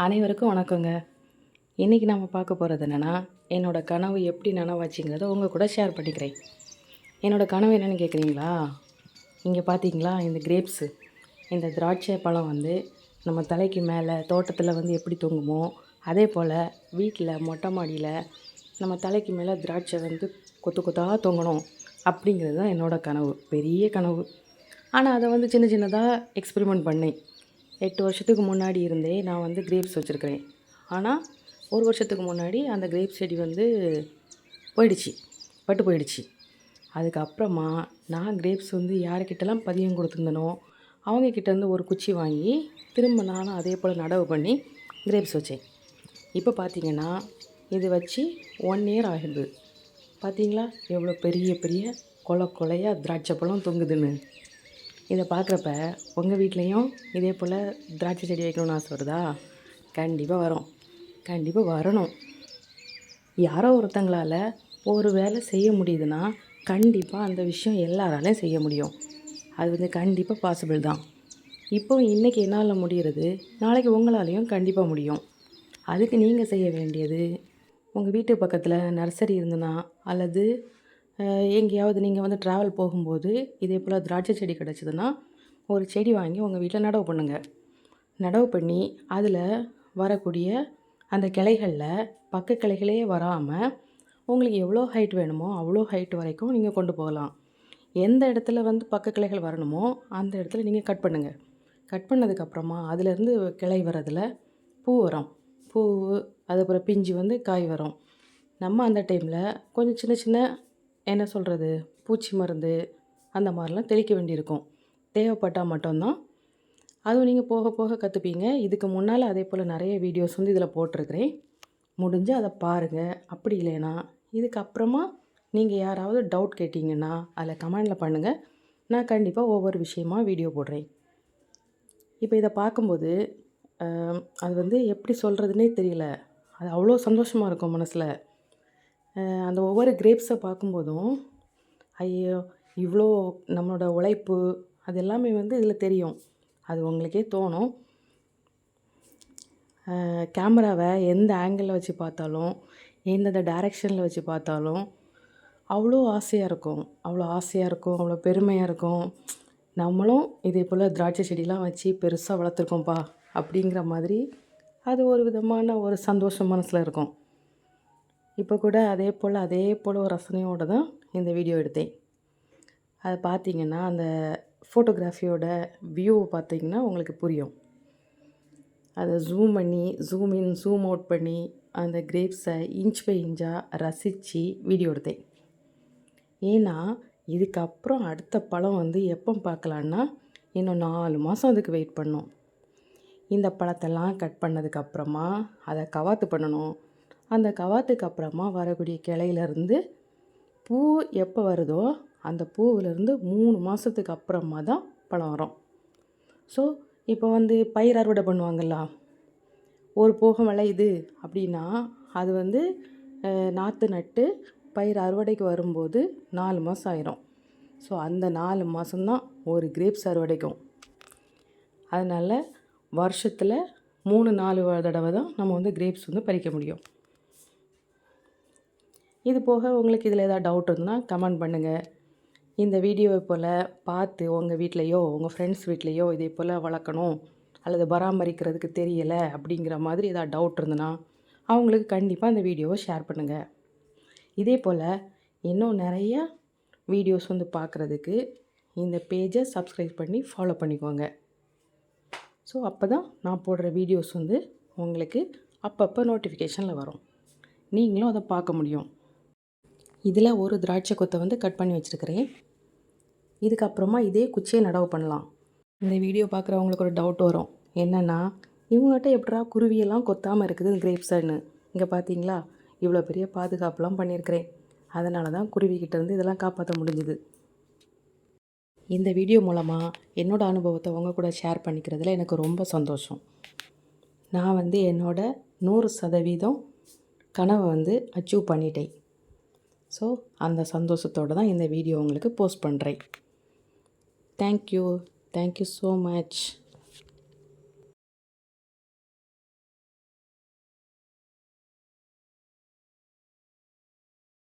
அனைவருக்கும் வணக்கங்க. இன்றைக்கி நம்ம பார்க்க போகிறது என்னென்னா, என்னோடய கனவு எப்படி நனவாச்சுங்கிறத உங்கள் கூட ஷேர் பண்ணிக்கிறேன். என்னோடய கனவு என்னென்னு கேட்குறீங்களா? இங்கே பார்த்தீங்களா, இந்த கிரேப்ஸு, இந்த திராட்சை பழம் வந்து நம்ம தலைக்கு மேலே தோட்டத்தில் வந்து எப்படி தொங்குமோ, அதே போல் வீட்டில் மொட்டை மாடியில் நம்ம தலைக்கு மேலே திராட்சை வந்து கொத்து கொத்தாக தொங்கணும் அப்படிங்கிறது தான் என்னோடய கனவு. பெரிய கனவு. ஆனால் அதை வந்து சின்ன சின்னதாக எக்ஸ்பெரிமெண்ட் பண்ணேன். 8 வருஷத்துக்கு முன்னாடி இருந்தே நான் வந்து கிரேப்ஸ் வச்சுருக்கிறேன். ஆனால் 1 வருஷத்துக்கு முன்னாடி அந்த கிரேப்ஸ் செடி வந்து பட்டு போயிடுச்சு. அதுக்கப்புறமா நான் கிரேப்ஸ் வந்து யாருக்கிட்டலாம் பதியம் கொடுத்துருந்தனோ அவங்கக்கிட்டேருந்து ஒரு குச்சி வாங்கி திரும்ப நானும் அதே போல் நடவு பண்ணி கிரேப்ஸ் வச்சேன். இப்போ பார்த்திங்கன்னா இது வச்சு 1 இயர் ஆகிடுது. பார்த்திங்களா எவ்வளோ பெரிய பெரிய கொலையாக திராட்சை பழம் தொங்குதுன்னு. இதை பார்க்குறப்ப உங்கள் வீட்லேயும் இதே போல் திராட்சை செடி வைக்கணும்னு ஆசை வருதா? கண்டிப்பாக வரணும். யாரோ ஒருத்தங்களால் ஒரு வேலை செய்ய முடியுதுன்னா கண்டிப்பாக அந்த விஷயம் எல்லாராலையும் செய்ய முடியும். அது வந்து கண்டிப்பாக பாசிபிள் தான். இப்போ இன்றைக்கி என்னால் முடிகிறது, நாளைக்கு உங்களாலேயும் கண்டிப்பாக முடியும். அதுக்கு நீங்கள் செய்ய வேண்டியது, உங்கள் வீட்டு பக்கத்தில் நர்சரி இருந்ததுன்னா அல்லது எங்கேயாவது நீங்கள் வந்து ட்ராவல் போகும்போது இதே போல் திராட்சை செடி கிடச்சிதுன்னா ஒரு செடி வாங்கி உங்கள் வீட்டில் நடவு பண்ணுங்கள். நடவு பண்ணி அதில் வரக்கூடிய அந்த கிளைகளில் பக்க கிளைகளே வராமல் உங்களுக்கு எவ்வளோ ஹைட் வேணுமோ அவ்வளோ ஹைட் வரைக்கும் நீங்கள் கொண்டு போகலாம். எந்த இடத்துல வந்து பக்க கிளைகள் வரணுமோ அந்த இடத்துல நீங்கள் கட் பண்ணுங்கள். கட் பண்ணதுக்கப்புறமா அதிலேருந்து கிளை வரதில் பூ வரும். பூ அதுக்கப்புறம் பிஞ்சு வந்து காய் வரும். நம்ம அந்த டைமில் கொஞ்சம் சின்ன சின்ன என்ன சொல்கிறது, பூச்சி மருந்து அந்த மாதிரிலாம் தெளிக்க வேண்டியிருக்கும். தேவைப்பட்டால் மட்டும்தான். அதுவும் நீங்கள் போக போக கற்றுப்பீங்க. இதுக்கு முன்னால் அதே போல் நிறைய வீடியோஸ் வந்து இதில் போட்டிருக்கிறேன். முடிஞ்சு அதை பாருங்கள். அப்படி இல்லைன்னா இதுக்கப்புறமா நீங்கள் யாராவது டவுட் கேட்டிங்கன்னா அதில் கமெண்டில் பண்ணுங்கள். நான் கண்டிப்பாக ஒவ்வொரு விஷயமா வீடியோ போடுறேன். இப்போ இதை பார்க்கும்போது அது வந்து எப்படி சொல்கிறதுனே தெரியல. அது அவ்வளோ சந்தோஷமாக இருக்கும் மனசில். அந்த ஒவ்வொரு கிரேப்ஸை பார்க்கும்போதும் ஐயோ இவ்வளோ நம்மளோட உழைப்பு அது எல்லாமே வந்து இதில் தெரியும். அது உங்களுக்கே தோணும். கேமராவை எந்த ஆங்கிளில் வச்சு பார்த்தாலும் எந்தெந்த டைரெக்ஷனில் வச்சு பார்த்தாலும் அவ்வளோ ஆசையாக இருக்கும், அவ்வளோ பெருமையாக இருக்கும். நம்மளும் இதே போல் திராட்சை செடிலாம் வச்சு பெருசாக வளர்த்துருக்கோம்ப்பா அப்படிங்கிற மாதிரி அது ஒரு விதமான ஒரு சந்தோஷம் மனசில் இருக்கும். இப்போ கூட அதே போல் ஒரு ரசனையோடு தான் இந்த வீடியோ எடுத்தேன். அதை பார்த்திங்கன்னா அந்த ஃபோட்டோகிராஃபியோட வியூவை பார்த்திங்கன்னா உங்களுக்கு புரியும். அதை ஜூம் இன் ஜூம் அவுட் பண்ணி அந்த கிரேப்ஸை இன்ச் பை இன்ச்சாக ரசித்து வீடியோ எடுத்தேன். ஏன்னா இதுக்கப்புறம் அடுத்த பழம் வந்து எப்போ பார்க்கலான்னா இன்னும் 4 மாதம் அதுக்கு வெயிட் பண்ணணும். இந்த பழத்தெல்லாம் கட் பண்ணதுக்கப்புறமா அதை கவாத்து பண்ணணும். அந்த கவாத்துக்கு அப்புறமா வரக்கூடிய கிளையிலேருந்து பூ எப்போ வருதோ அந்த பூவிலேருந்து 3 மாதத்துக்கு அப்புறமா தான் பழம் வரும். ஸோ இப்போ வந்து பயிர் அறுவடை பண்ணுவாங்கள்ல, ஒரு போகம் விளையுது அப்படின்னா அது வந்து நாற்று நட்டு பயிர் அறுவடைக்கு வரும்போது 4 மாதம் ஆயிரும். ஸோ அந்த 4 மாதம்தான் ஒரு கிரேப்ஸ் அறுவடைக்கும். அதனால் வருஷத்தில் 3-4 தடவை தான் நம்ம வந்து கிரேப்ஸ் வந்து பறிக்க முடியும். இது போக உங்களுக்கு இதில் ஏதாவது டவுட் இருந்ததுன்னா கமெண்ட் பண்ணுங்கள். இந்த வீடியோவை போல் பார்த்து உங்கள் வீட்லேயோ உங்கள் ஃப்ரெண்ட்ஸ் வீட்லேயோ இதே போல் வளர்க்கணும் அல்லது பராமரிக்கிறதுக்கு தெரியலை அப்படிங்கிற மாதிரி ஏதாவது டவுட் இருந்ததுன்னா அவங்களுக்கு கண்டிப்பாக இந்த வீடியோவை ஷேர் பண்ணுங்கள். இதே போல் இன்னும் நிறைய வீடியோஸ் வந்து பார்க்குறதுக்கு இந்த பேஜை சப்ஸ்கிரைப் பண்ணி ஃபாலோ பண்ணிக்கோங்க. ஸோ அப்போ தான் நான் போடுற வீடியோஸ் வந்து உங்களுக்கு அப்பப்போ நோட்டிஃபிகேஷனில் வரும். நீங்களும் அதை பார்க்க முடியும். இதில் ஒரு திராட்சை கொத்தை வந்து கட் பண்ணி வச்சுருக்கிறேன். இதுக்கப்புறமா இதே குச்சியை நடவு பண்ணலாம். இந்த வீடியோ பார்க்குறவங்களுக்கு ஒரு டவுட் வரும். என்னென்னா, இவங்ககிட்ட எப்படா குருவியெல்லாம் கொத்தாமல் இருக்குது கிரேப்ஸுன்னு. இங்கே பார்த்தீங்களா, இவ்வளோ பெரிய பாதுகாப்புலாம் பண்ணியிருக்கிறேன். அதனால தான் குருவிக்கிட்டேருந்து இதெல்லாம் காப்பாற்ற முடிஞ்சுது. இந்த வீடியோ மூலமாக என்னோடய அனுபவத்தை உங்கள் கூட ஷேர் பண்ணிக்கிறதுல எனக்கு ரொம்ப சந்தோஷம். நான் வந்து என்னோடய 100% கனவை வந்து அச்சீவ் பண்ணிட்டேன். ஸோ அந்த சந்தோஷத்தோடு தான் இந்த வீடியோ உங்களுக்கு போஸ்ட் பண்ணுறேன். Thank you so much.